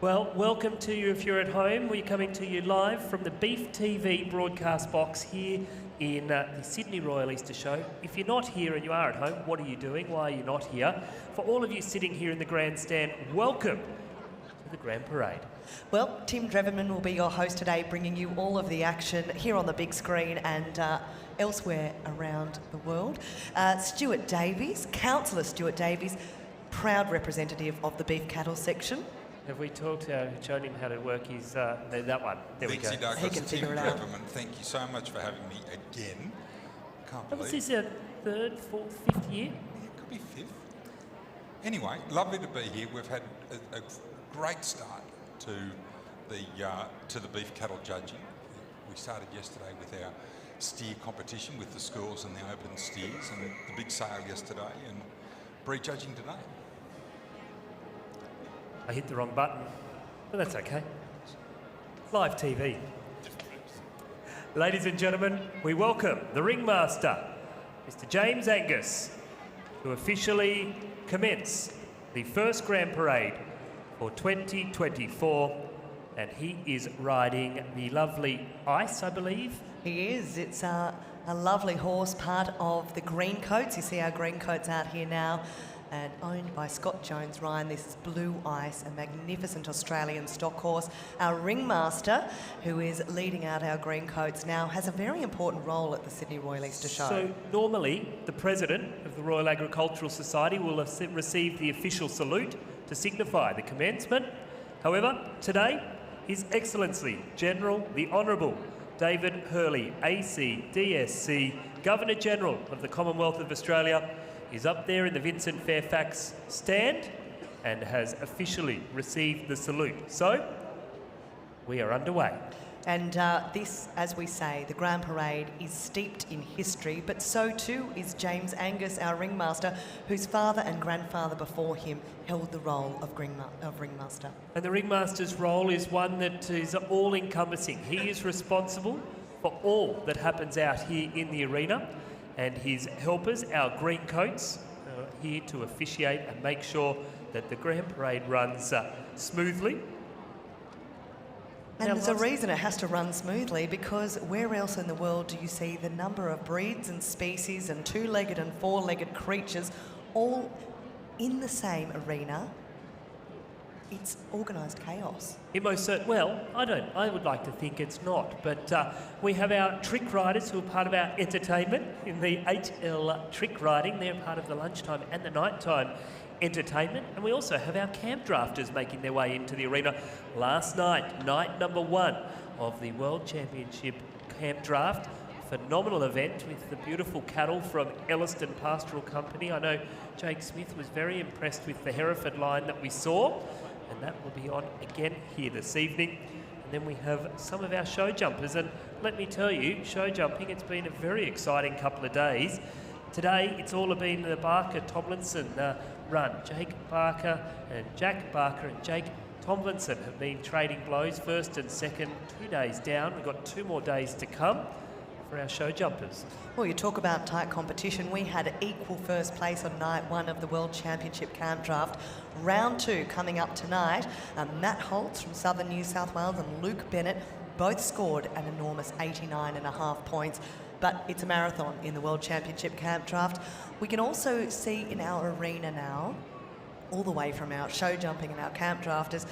Well, welcome to you if you're at home. We're coming to you live from the Beef TV broadcast box here in the Sydney Royal Easter Show. If you're not here and you are at home, what are you doing? Why are you not here? For all of you sitting here in the grandstand, welcome to the Grand Parade. Well, Tim Dreverman will be your host today, bringing you all of the action here on the big screen and elsewhere around the world. Stuart Davies, Councillor Stuart Davies, proud representative of the beef cattle section. Have we shown him how to work his, that one? There we go. Douglas, He can figure it out. Dreverman, thank you so much for having me again. Can't Was believe this third, fourth, fifth year? Yeah, it could be fifth. Anyway, lovely to be here. We've had a great start to the beef cattle judging. We started yesterday with our steer competition with the schools and the open steers, and the big sale yesterday, and breed judging today. I hit the wrong button, but that's okay. Live TV. Ladies and gentlemen, we welcome the ringmaster, Mr. James Angus, to officially commence the first Grand Parade for 2024, and he is riding the lovely Ice, I believe. He is. It's a lovely horse, part of the Greencoats. You see our Greencoats out here now, and owned by Scott Jones Ryan. This is Blue Ice, a magnificent Australian stock horse. Our ringmaster, who is leading out our Greencoats now, has a very important role at the Sydney Royal Easter Show. So normally, the president of the Royal Agricultural Society will receive the official salute to signify the commencement. However, today, His Excellency General the Honourable David Hurley, AC, DSC, Governor-General of the Commonwealth of Australia, is up there in the Vincent Fairfax stand and has officially received the salute. So, we are underway. And this, as we say, the Grand Parade is steeped in history, but so too is James Angus, our ringmaster, whose father and grandfather before him held the role of ringmaster. And the ringmaster's role is one that is all-encompassing. He is responsible for all that happens out here in the arena, and his helpers, our Greencoats, are here to officiate and make sure that the Grand Parade runs smoothly. And there's a reason it has to run smoothly, because where else in the world do you see the number of breeds and species and two-legged and four-legged creatures all in the same arena? It's organised chaos. It most certainly, well, I would like to think it's not, but we have our trick riders who are part of our entertainment in the HL trick riding. They're part of the lunchtime and the nighttime entertainment, and we also have our camp drafters making their way into the arena. Last night, night number 1 of the World Championship Camp Draft, phenomenal event with the beautiful cattle from Elliston Pastoral Company. I know Jake Smith was very impressed with the Hereford line that we saw, and that will be on again here this evening. And then we have some of our show jumpers, and let me tell you, show jumping, it's been a very exciting couple of days. Today, it's all been the Barker Tomlinson run. Jake Barker and Jack Barker and Jake Tomlinson have been trading blows, first and second, 2 days down. We've got 2 more days to come for our show jumpers. Well, you talk about tight competition. We had equal first place on night 1 of the World Championship Camp Draft. Round 2 coming up tonight. Matt Holtz from Southern New South Wales and Luke Bennett both scored an enormous 89.5 points. But it's a marathon in the World Championship Camp Draft. We can also see in our arena now, all the way from our show jumping and our camp drafters,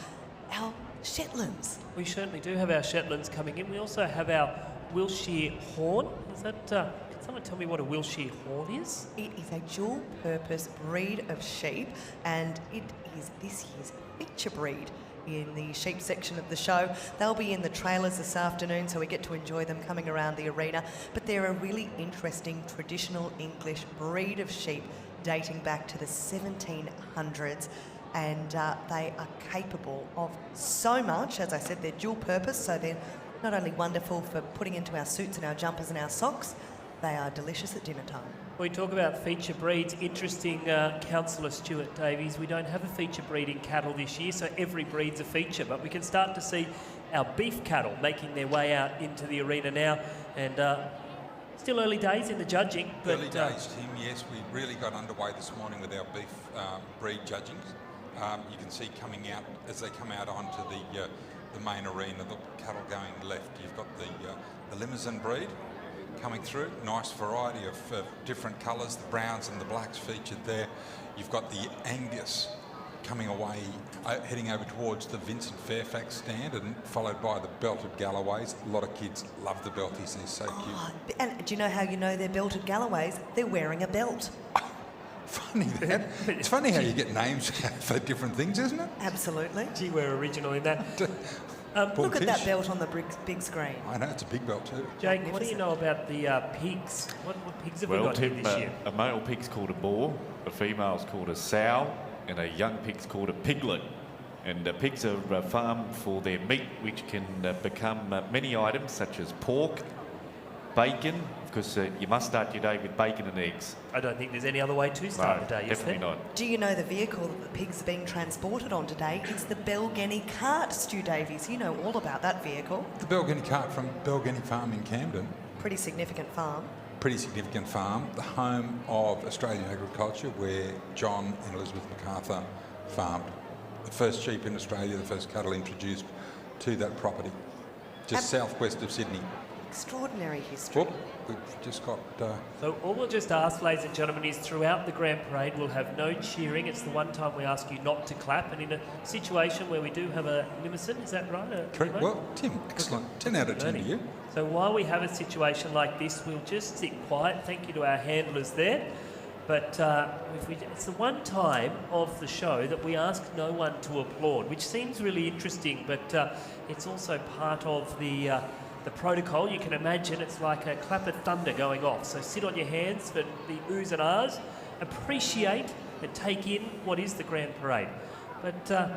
our Shetlands. We certainly do have our Shetlands coming in. We also have our Wiltshire Horn. Is that, can someone tell me what a Wiltshire Horn is? It is a dual-purpose breed of sheep, and it is this year's feature breed in the sheep section of the show. They'll be in the trailers this afternoon, so we get to enjoy them coming around the arena. But they're a really interesting traditional English breed of sheep dating back to the 1700s, and they are capable of so much. As I said, they're dual purpose, so they're not only wonderful for putting into our suits and our jumpers and our socks, they are delicious at dinner time. We talk about feature breeds. Interesting, Councillor Stuart Davies. We don't have a feature breed in cattle this year, so every breed's a feature. But we can start to see our beef cattle making their way out into the arena now. And still early days in the judging. But, early days, Tim, yes. We really got underway this morning with our beef breed judging. You can see coming out, as they come out onto the main arena, the cattle going left, you've got the Limousin breed coming through. Nice variety of different colours, the browns and the blacks featured there. You've got the Angus coming away, heading over towards the Vincent Fairfax stand, and followed by the belted Galloways. A lot of kids love the belties, they're so cute. And do you know how you know they're belted Galloways? They're wearing a belt. Funny that. It's funny how you get names for different things, isn't it? Absolutely. Gee, we're original in that. Look at that belt on the big screen. I know, it's a big belt too. Jake, what do you know about the pigs? What pigs have we got here this year? A male pig's called a boar, a female's called a sow, and a young pig's called a piglet. And pigs are farmed for their meat, which can become many items such as pork, bacon, because you must start your day with bacon and eggs. I don't think there's any other way to start the day, is there? Definitely not. Do you know the vehicle that the pigs are being transported on today? It's the Belgenny cart, Stu Davies. You know all about that vehicle. The Belgenny cart from Belgenny Farm in Camden. Pretty significant farm. Pretty significant farm, the home of Australian agriculture, where John and Elizabeth MacArthur farmed. The first sheep in Australia, the first cattle introduced to that property, just southwest of Sydney. Extraordinary history. Whoop, we've just got... So all we'll just ask, ladies and gentlemen, is throughout the Grand Parade we'll have no cheering. It's the one time we ask you not to clap, and in a situation where we do have a Limousin, is that right? Correct. Well, Tim, excellent. 10 out of 10 to you. So while we have a situation like this, we'll just sit quiet. Thank you to our handlers there. But it's the one time of the show that we ask no one to applaud, which seems really interesting, but it's also part of the protocol. You can imagine it's like a clap of thunder going off. So sit on your hands for the oohs and ahs, appreciate and take in what is the Grand Parade. But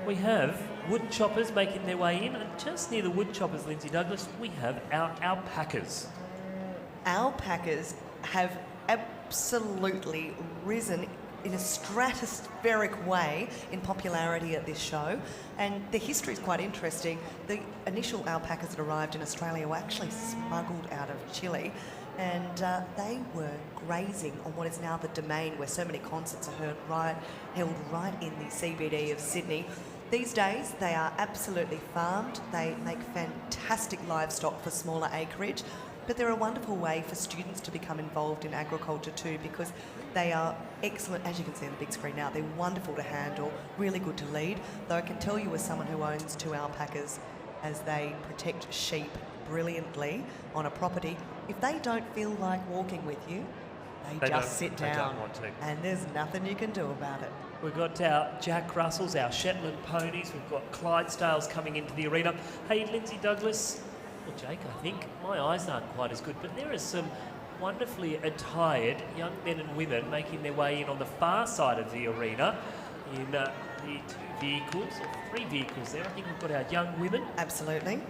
we have wood choppers making their way in, and just near the wood choppers, Lindsay Douglas, we have our alpacas. Alpacas have absolutely risen in a stratospheric way in popularity at this show, and the history is quite interesting. The initial alpacas that arrived in Australia were actually smuggled out of Chile, and they were grazing on what is now the Domain, where so many concerts are held right in the CBD of Sydney. These days they are absolutely farmed. They make fantastic livestock for smaller acreage, but they're a wonderful way for students to become involved in agriculture too, because they are excellent, as you can see on the big screen now. They're wonderful to handle, really good to lead, though I can tell you as someone who owns 2 alpacas, as they protect sheep brilliantly on a property, if they don't feel like walking with you, they just sit down. They don't want to. And there's nothing you can do about it. We've got our Jack Russells, our Shetland ponies, we've got Clydesdales coming into the arena. Hey, Lindsay Douglas, or Jake, I think, my eyes aren't quite as good, but there are some wonderfully attired young men and women making their way in on the far side of the arena in the 2 vehicles, or 3 vehicles there. I think we've got our young women. Absolutely.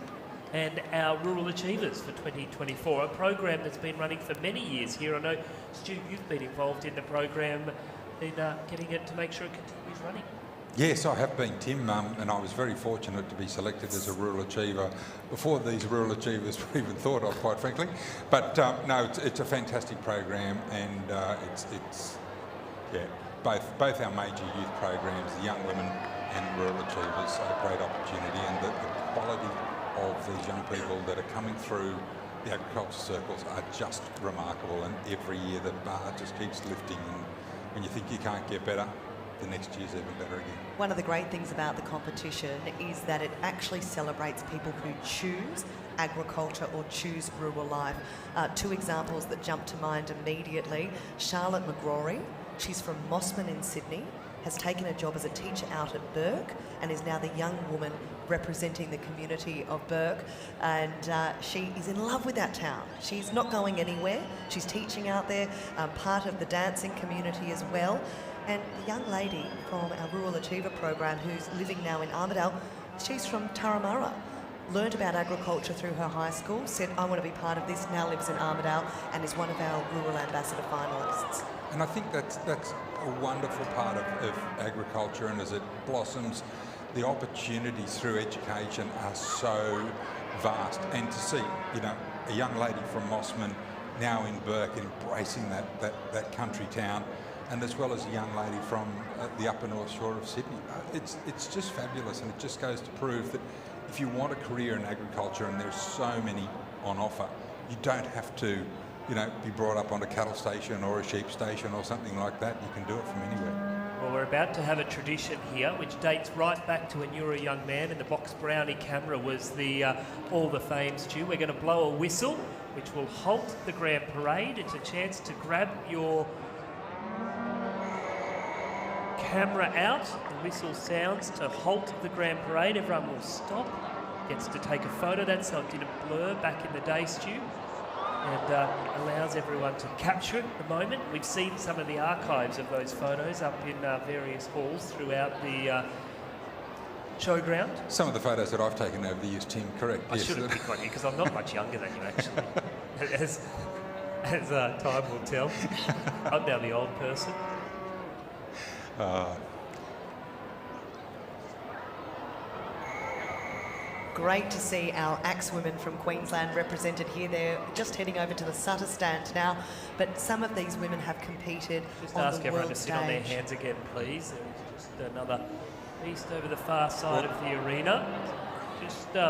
And our Rural Achievers for 2024, a program that's been running for many years here. I know, Stu, you've been involved in the program in getting it to make sure it continues running. Yes, I have been, Tim, and I was very fortunate to be selected as a Rural Achiever before these Rural Achievers were even thought of, quite frankly. But no, it's a fantastic program, and both our major youth programs, the Young Women and Rural Achievers, are a great opportunity, and the quality of these young people that are coming through the agriculture circles are just remarkable, and every year the bar just keeps lifting, and when you think you can't get better, the next year's even better again. One of the great things about the competition is that it actually celebrates people who choose agriculture or choose rural life. 2 examples that jump to mind immediately. Charlotte McGrory, she's from Mossman in Sydney, has taken a job as a teacher out at Burke and is now the young woman representing the community of Burke, and she is in love with that town. She's not going anywhere. She's teaching out there, part of the dancing community as well. And the young lady from our Rural Achiever program who's living now in Armidale, she's from Turramurra, learned about agriculture through her high school, said, I want to be part of this, now lives in Armidale and is one of our Rural Ambassador finalists. And I think that's a wonderful part of agriculture, and as it blossoms, the opportunities through education are so vast. And to see, a young lady from Mossman now in Burke embracing that country town, and as well as a young lady from the upper North Shore of Sydney. it's just fabulous, and it just goes to prove that if you want a career in agriculture, and there's so many on offer, you don't have to, be brought up on a cattle station or a sheep station or something like that. You can do it from anywhere. Well, we're about to have a tradition here, which dates right back to when you were a young man, and the Box Brownie camera was the all the fame, Stu. We're going to blow a whistle, which will halt the Grand Parade. It's a chance to grab your camera out. The whistle sounds to halt the Grand Parade. Everyone will stop, gets to take a photo. That's how it didn't blur back in the day, Stu, and allows everyone to capture the moment. We've seen some of the archives of those photos up in various halls throughout the showground. Some of the photos that I've taken over the years, Tim, correct? I should have picked on you because I'm not much younger than you, actually. As time will tell. I'm now the old person. Great to see our axewomen from Queensland represented here. They're just heading over to the Sutter stand now, but some of these women have competed Just on ask the everyone world to sit on their stage. hands again, please. There's just another beast over the far side of the arena. Just keep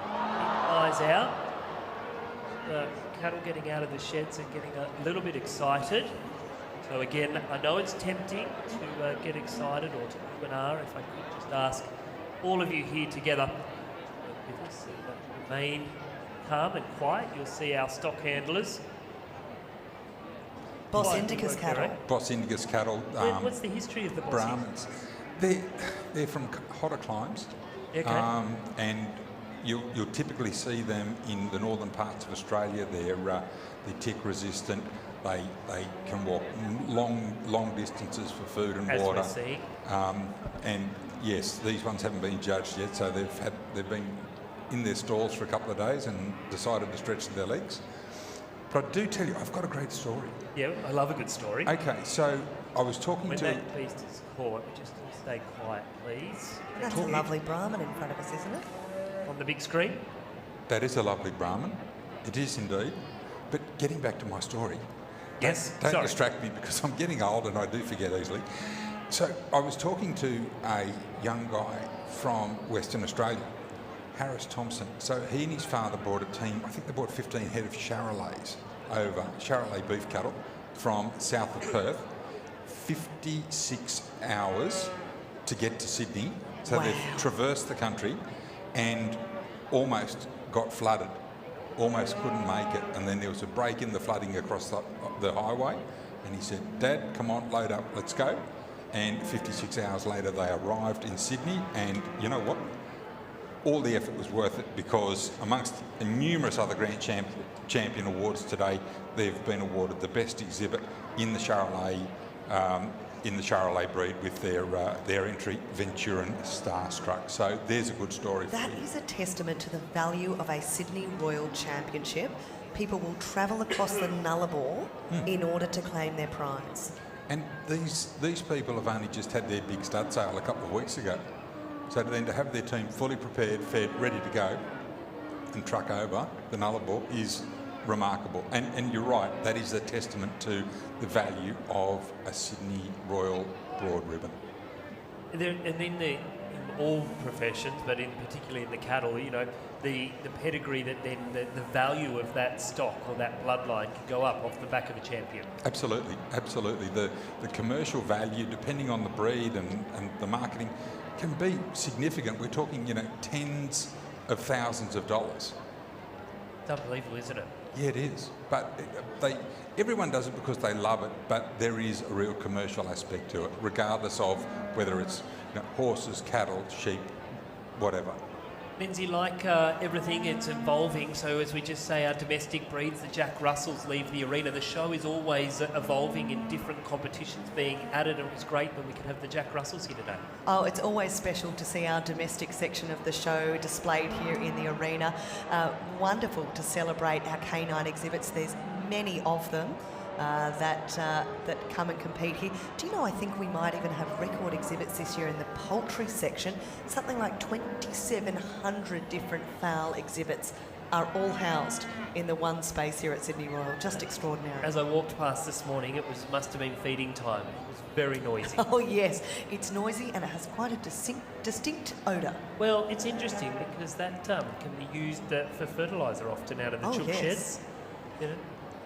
eyes out. The cattle getting out of the sheds and getting a little bit excited. So again, I know it's tempting to get excited, or to webinar, if I could just ask all of you here together with us and remain calm and quiet. You'll see our stock handlers. Boss Quiet Indica's work there, cattle. eh? Boss Indica's cattle. What's the history of the Boss Brahmins. They're from hotter climes. Okay. And you'll typically see them in the northern parts of Australia. They're tick resistant. They can walk long distances for food and As water. we're seeing. And yes, these ones haven't been judged yet, so they've been in their stalls for a couple of days and decided to stretch their legs. But I do tell you, I've got a great story. Yeah, I love a good story. Okay, so I was talking When to... that beast is caught, just stay quiet, please. That's a lovely Brahmin in front of us, isn't it? On the big screen. That is a lovely Brahmin. It is indeed. But getting back to my story, Yes, don't sorry. distract me because I'm getting old and I do forget easily. So I was talking to a young guy from Western Australia, Harris Thompson. So he and his father bought a team, I think they bought 15 head of Charolais beef cattle from south of Perth. 56 hours to get to Sydney. So they've traversed the country and almost got flooded. Almost couldn't make it, and then there was a break in the flooding across the highway, and he said, "Dad, come on, load up, let's go." And 56 hours later they arrived in Sydney, and you know what? All the effort was worth it, because amongst numerous other Grand Champion awards today, they've been awarded the best exhibit in the Charolais breed with their entry, Venturan Starstruck. So there's a good story for That you. is a testament to the value of a Sydney Royal Championship. People will travel across the Nullarbor in order to claim their prize. And these people have only just had their big stud sale a couple of weeks ago. So then to have their team fully prepared, fed, ready to go and truck over the Nullarbor is remarkable. And you're right, that is a testament to the value of a Sydney Royal Broad Ribbon. And in all professions, but particularly in the cattle, the pedigree that then the value of that stock or that bloodline can go up off the back of a champion. Absolutely, absolutely. The commercial value, depending on the breed and the marketing, can be significant. We're talking, tens of thousands of dollars. It's unbelievable, isn't it? Yeah, it is. But everyone does it because they love it, but there is a real commercial aspect to it, regardless of whether it's horses, cattle, sheep, whatever. Lindsay, like everything, it's evolving. So as we just say, our domestic breeds, the Jack Russells, leave the arena. The show is always evolving in different competitions being added, and it was great when we could have the Jack Russells here today. Oh, it's always special to see our domestic section of the show displayed here in the arena. Wonderful to celebrate our canine exhibits. There's many of them that come and compete here. Do you know, I think we might even have record exhibits this year in the poultry section. Something like 2,700 different fowl exhibits are all housed in the one space here at Sydney Royal. Just extraordinary. As I walked past this morning, must have been feeding time. It was very noisy. Oh yes, it's noisy and it has quite a distinct odour. Well, it's interesting because that can be used for fertiliser often out of the chook yes. sheds. You know?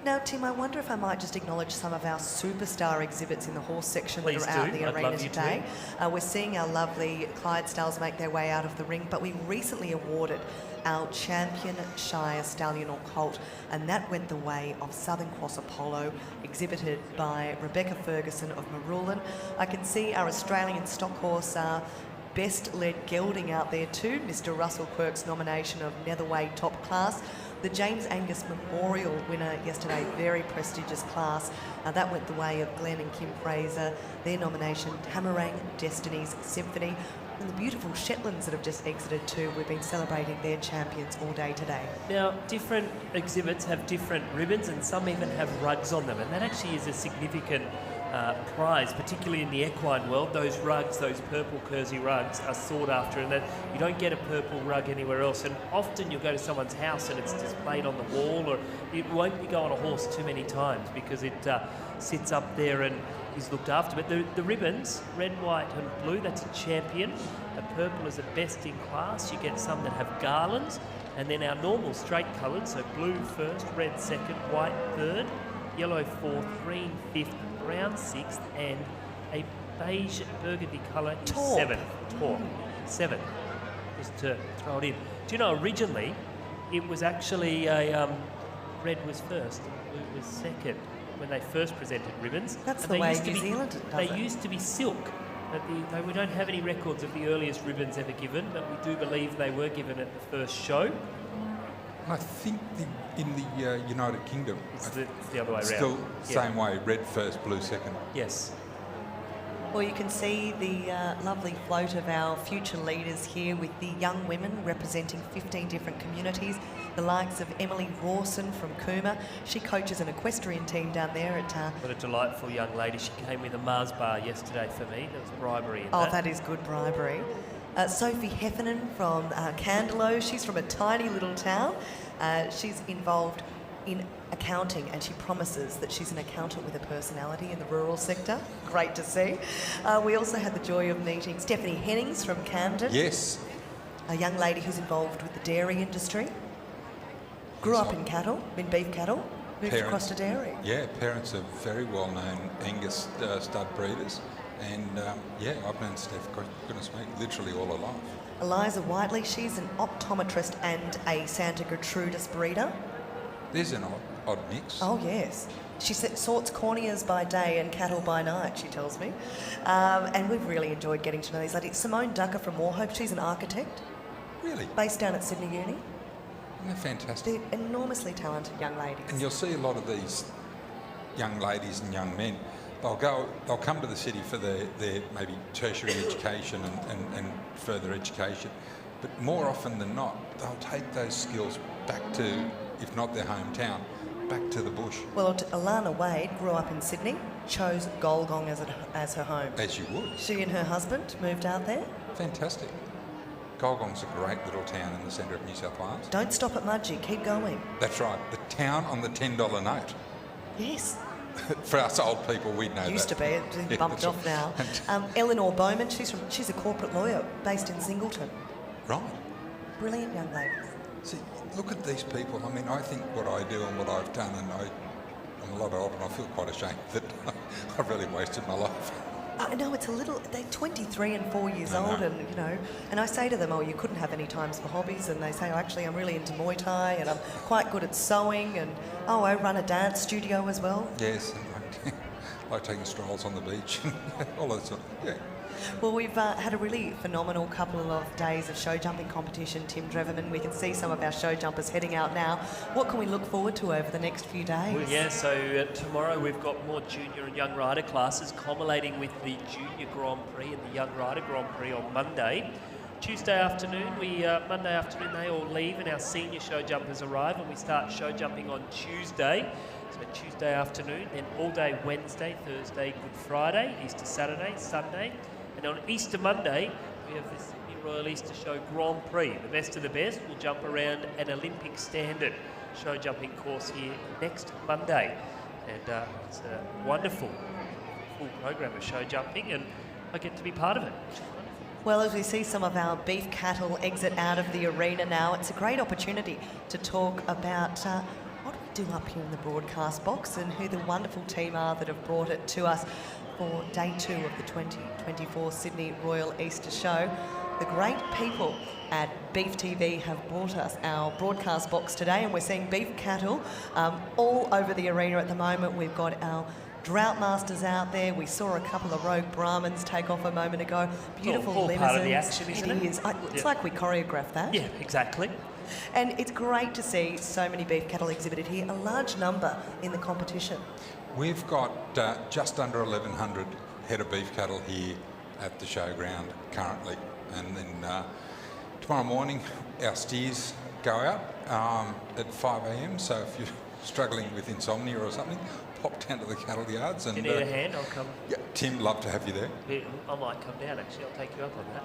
Now, Tim, I wonder if I might just acknowledge some of our superstar exhibits in the horse section Please that are out do. in the I'd arena love you today. We're seeing our lovely Clydesdales make their way out of the ring, but we recently awarded our champion Shire Stallion or Colt, and that went the way of Southern Cross Apollo, exhibited by Rebecca Ferguson of Marulan. I can see our Australian stock horse best led gelding out there too, Mr. Russell Quirk's nomination of Netherway Top Class. The James Angus Memorial winner yesterday, very prestigious class. That went the way of Glenn and Kim Fraser. Their nomination, Tamarang Destiny's Symphony. And the beautiful Shetlands that have just exited too. We've been celebrating their champions all day today. Now, different exhibits have different ribbons and some even have rugs on them, and that actually is a significant prize, particularly in the equine world. Those rugs, those purple Kersey rugs, are sought after, and that you don't get a purple rug anywhere else. And often you'll go to someone's house and it's displayed on the wall, or it won't go on a horse too many times because it sits up there and is looked after. But the ribbons, red, white and blue, that's a champion. A purple is a best in class. You get some that have garlands, and then our normal straight coloured, so blue first, red second, white third, yellow fourth, green fifth, brown sixth, and a beige burgundy colour is seventh. Seventh. Just to throw it in. Do you know, originally it was actually red was first and blue was second when they first presented ribbons. That's And the they way used to New be- Zealand does They it. used to be silk. We don't have any records of the earliest ribbons ever given, but we do believe they were given at the first show. I think in the United Kingdom, It's the other way around. still Yeah. same way, red first, blue second. Yes. Well, you can see the lovely float of our future leaders here with the young women representing 15 different communities. The likes of Emily Rawson from Cooma. She coaches an equestrian team down there at... What a delightful young lady. She came with a Mars bar yesterday for me. There was bribery in Oh, that. that is good bribery. Sophie Heffernan from Candelo. She's from a tiny little town. She's involved in accounting, and she promises that she's an accountant with a personality in the rural sector. Great to see. We also had the joy of meeting Stephanie Hennings from Camden, Yes, a young lady who's involved with the dairy industry. Grew up in cattle, in beef cattle, moved across to dairy. Yeah, parents are very well-known Angus stud breeders. And yeah, I've known Steph, goodness me, literally all her life. Eliza Whiteley, she's an optometrist and a Santa Gertrudis breeder. There's an odd mix. Oh, yes. She sorts corneas by day and cattle by night, she tells me. And we've really enjoyed getting to know these ladies. Simone Ducker from Moorhope, she's an architect Really? based down at Sydney Uni. They're fantastic. They're enormously talented young ladies. And you'll see a lot of these young ladies and young men. They'll come to the city for their maybe tertiary education and further education, but more often than not, they'll take those skills back to, if not their hometown, back to the bush. Well, Alana Wade grew up in Sydney, chose Golgong as her home. As you would. She and her husband moved out there. Fantastic. Golgong's a great little town in the centre of New South Wales. Don't stop at Mudgee, keep going. That's right, the town on the $10 note. Yes, For us old people, we'd know used that. to be. It's Yeah, bumped that's off now. right. Eleanor Bowman, she's a corporate lawyer based in Singleton. Right. Brilliant young lady. See, look at these people. I mean, I think what I do and what I've done, and I'm a lot older and I feel quite ashamed that I've really wasted my life. I know it's a little. They're 23 and 4 years I know. old, and you know. And I say to them, "Oh, you couldn't have any times for hobbies." And they say, "Oh, actually, I'm really into Muay Thai, and I'm quite good at sewing, and oh, I run a dance studio as well." Yes, and I like taking strolls on the beach and all that sort of, yeah. Well, we've had a really phenomenal couple of days of show jumping competition, Tim Dreverman. We can see some of our show jumpers heading out now. What can we look forward to over the next few days? Well, yeah, so tomorrow we've got more junior and young rider classes culminating with the Junior Grand Prix and the Young Rider Grand Prix on Monday. Tuesday afternoon, Monday afternoon they all leave and our senior show jumpers arrive and we start show jumping on Tuesday. So Tuesday afternoon, then all day Wednesday, Thursday, Good Friday, Easter Saturday, Sunday. And on Easter Monday, we have the Sydney Royal Easter Show Grand Prix. The best of the best will jump around an Olympic standard show jumping course here next Monday. And it's a wonderful full program of show jumping, and I get to be part of it. Well, as we see some of our beef cattle exit out of the arena now, it's a great opportunity to talk about what we do up here in the broadcast box and who the wonderful team are that have brought it to us for day 2 of the 2024 Sydney Royal Easter Show. The great people at Beef TV have brought us our broadcast box today, and we're seeing beef cattle all over the arena at the moment. We've got our drought masters out there. We saw a couple of rogue Brahmins take off a moment ago. Beautiful all limousines. part of the action, isn't it? It is. It's like we choreographed that. Yeah, exactly. And it's great to see so many beef cattle exhibited here, a large number in the competition. We've got just under 1,100 head of beef cattle here at the showground currently. And then tomorrow morning, our steers go out at 5 a.m. So if you're struggling with insomnia or something, pop down to the cattle yards. And If you need a hand, I'll come. Yeah, Tim, love to have you there. Yeah, I might come down, actually. I'll take you up on that.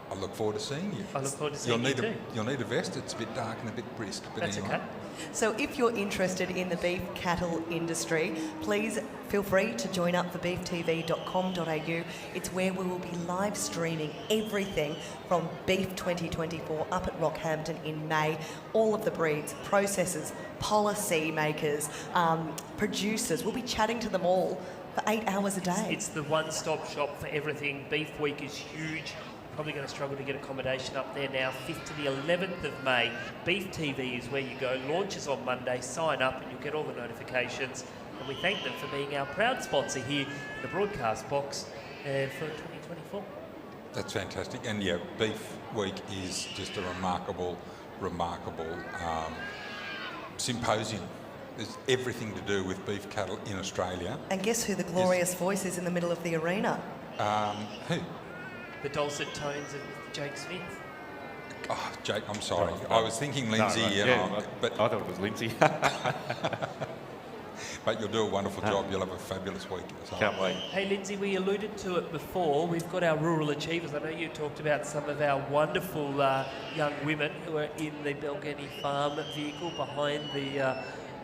I look forward to seeing you. I look forward to seeing you too. You'll need a vest. It's a bit dark and a bit brisk. But That's anyway. okay. So if you're interested in the beef cattle industry, please feel free to join up for beeftv.com.au. It's where we will be live streaming everything from Beef 2024 up at Rockhampton in May. All of the breeds, processors, policy makers, producers. We'll be chatting to them all for 8 hours a day. It's the one-stop shop for everything. Beef Week is huge. Probably going to struggle to get accommodation up there now. 5th to the 11th of May. Beef TV is where you go. Launches on Monday. Sign up and you'll get all the notifications. And we thank them for being our proud sponsor here in the broadcast box for 2024. That's fantastic. And yeah, Beef Week is just a remarkable symposium. There's everything to do with beef cattle in Australia. And guess who the glorious voice is in the middle of the arena? Who? The dulcet tones of Jake Smith. Oh, Jake, I'm sorry. Oh, I was thinking Lindsay, No, right. and Yeah, but I thought it was Lindsay. but you'll do a wonderful job. You'll have a fabulous week. So. Can't wait. Hey, Lindsay, we alluded to it before. We've got our rural achievers. I know you talked about some of our wonderful young women who are in the Belgany Farm vehicle behind the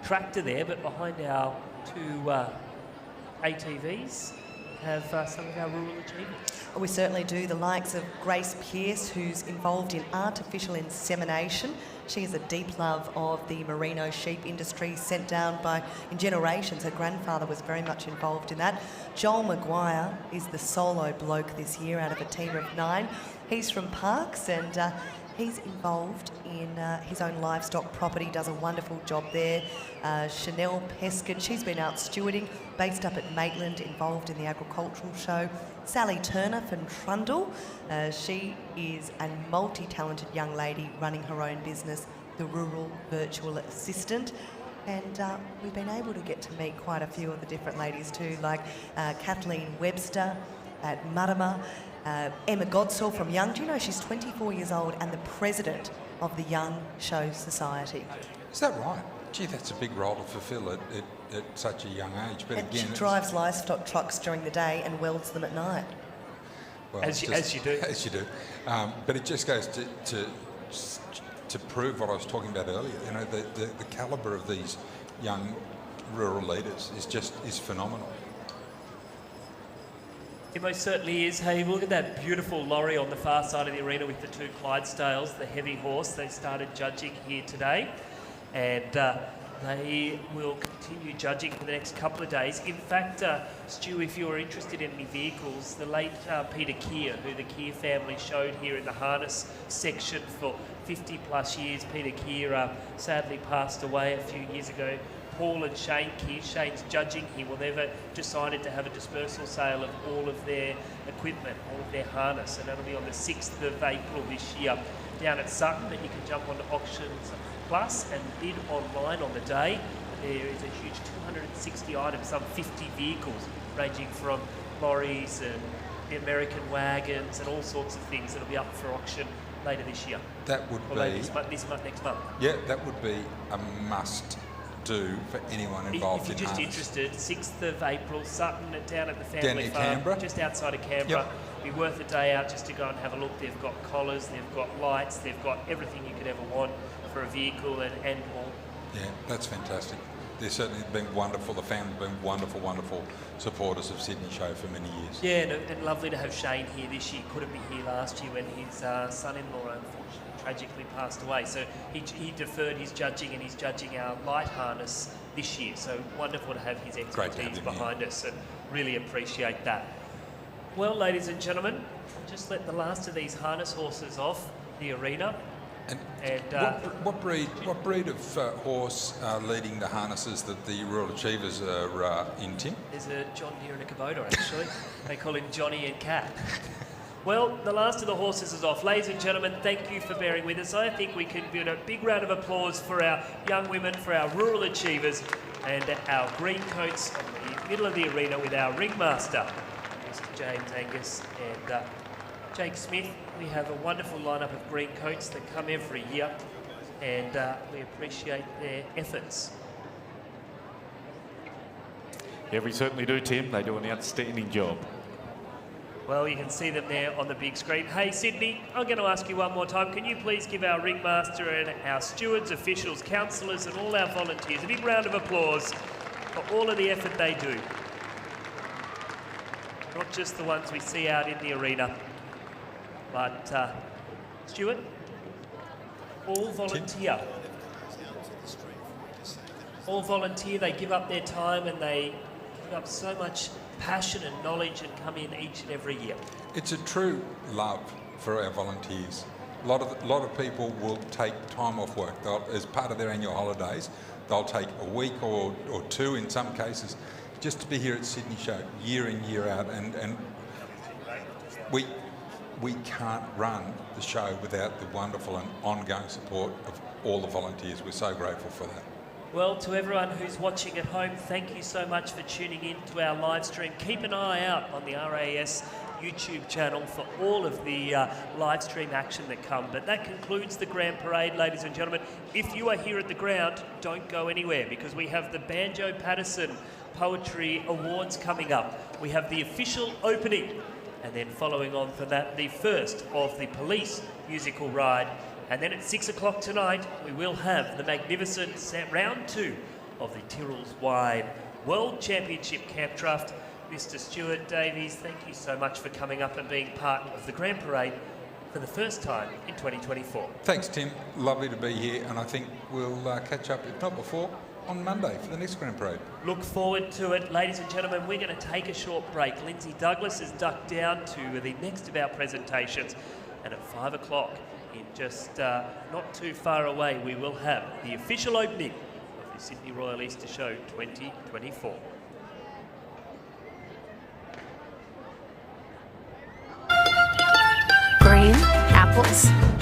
tractor there, but behind our 2 ATVs have some of our rural achievers. We certainly do. The likes of Grace Pearce, who's involved in artificial insemination. She has a deep love of the merino sheep industry, sent down in generations. Her grandfather was very much involved in that. Joel Maguire is the solo bloke this year out of a team of 9. He's from Parkes, and he's involved in his own livestock property, does a wonderful job there. Chanel Peskin, she's been out stewarding, based up at Maitland, involved in the agricultural show. Sally Turner from Trundle, she is a multi-talented young lady running her own business, the Rural Virtual Assistant. And we've been able to get to meet quite a few of the different ladies too, like Kathleen Webster at Mudama, Emma Godsall from Young. Do you know she's 24 years old and the president of the Young Show Society? Is that right? Gee, that's a big role to fulfil at such a young age. But And again, she drives livestock trucks during the day and welds them at night. well, As you do. As you do. But it just goes to prove what I was talking about earlier. You know, the calibre of these young rural leaders is phenomenal. It most certainly is. Hey, look at that beautiful lorry on the far side of the arena with the 2 Clydesdales, the heavy horse. They started judging here today, and they will continue judging for the next couple of days. In fact, Stu, if you're interested in any vehicles, the late Peter Keir, who the Keir family showed here in the harness section for 50 plus years, Peter Keir sadly passed away a few years ago. Paul and Shane Keir, Shane's judging here. Well, they've decided to have a dispersal sale of all of their equipment, all of their harness, and that'll be on the 6th of April this year down at Sutton. But you can jump onto Auctions Plus and bid online on the day. There is a huge 260 items, some 50 vehicles, ranging from lorries and the American wagons and all sorts of things that'll be up for auction later this year. That would Or be later this month, next month. Yeah, that would be a must do for anyone involved If you're in just harness. interested, 6th of April, Sutton, down at the family Down near farm, Canberra? just outside of Canberra. Be worth a day out just to go and have a look. They've got collars, they've got lights, they've got everything you could ever want for a vehicle and more. Yeah, that's fantastic. They've certainly been wonderful. The fans have been wonderful supporters of Sydney Show for many years. Yeah, and lovely to have Shane here this year. Couldn't be here last year when his son-in-law unfortunately tragically passed away. So he deferred his judging, and he's judging our light harness this year. So wonderful to have his expertise behind us, and really appreciate that. Well, ladies and gentlemen, I'll just let the last of these harness horses off the arena. And what breed of horse are leading the harnesses that the Rural Achievers are in, Tim? There's a John Deere and a Kubota, actually. They call him Johnny and Cat. Well, the last of the horses is off. Ladies and gentlemen, thank you for bearing with us. I think we can give a big round of applause for our young women, for our Rural Achievers, and our green coats in the middle of the arena with our ringmaster, Mr. James Angus and Jake Smith. We have a wonderful lineup of green coats that come every year, and we appreciate their efforts. Yeah, we certainly do, Tim. They do an outstanding job. Well, you can see them there on the big screen. Hey, Sydney, I'm going to ask you one more time. Can you please give our ringmaster and our stewards, officials, councillors and all our volunteers a big round of applause for all of the effort they do. Not just the ones we see out in the arena, but Stuart, all volunteer. All volunteer, they give up their time and they give up so much passion and knowledge and come in each and every year. It's a true love for our volunteers. A lot of people will take time off work. As part of their annual holidays, they'll take a week or two in some cases just to be here at Sydney Show year in, year out. And we can't run the show without the wonderful and ongoing support of all the volunteers. We're so grateful for that. Well, to everyone who's watching at home, thank you so much for tuning in to our live stream. Keep an eye out on the RAS YouTube channel for all of the live stream action that come. But that concludes the Grand Parade, ladies and gentlemen. If you are here at the ground, don't go anywhere, because we have the Banjo Patterson Poetry Awards coming up. We have the official opening, and then following on from that, the first of the police musical ride. And then at 6 o'clock tonight, we will have the magnificent round 2 of the Tyrrell's Wine World Championship Camp Draft. Mr. Stuart Davies, thank you so much for coming up and being part of the Grand Parade for the first time in 2024. Thanks, Tim. Lovely to be here, and I think we'll catch up, if not before, on Monday for the next Grand Parade. Look forward to it. Ladies and gentlemen, we're going to take a short break. Lindsay Douglas is ducked down to the next of our presentations, and at 5 o'clock, in just not too far away, we will have the official opening of the Sydney Royal Easter Show 2024. Green apples.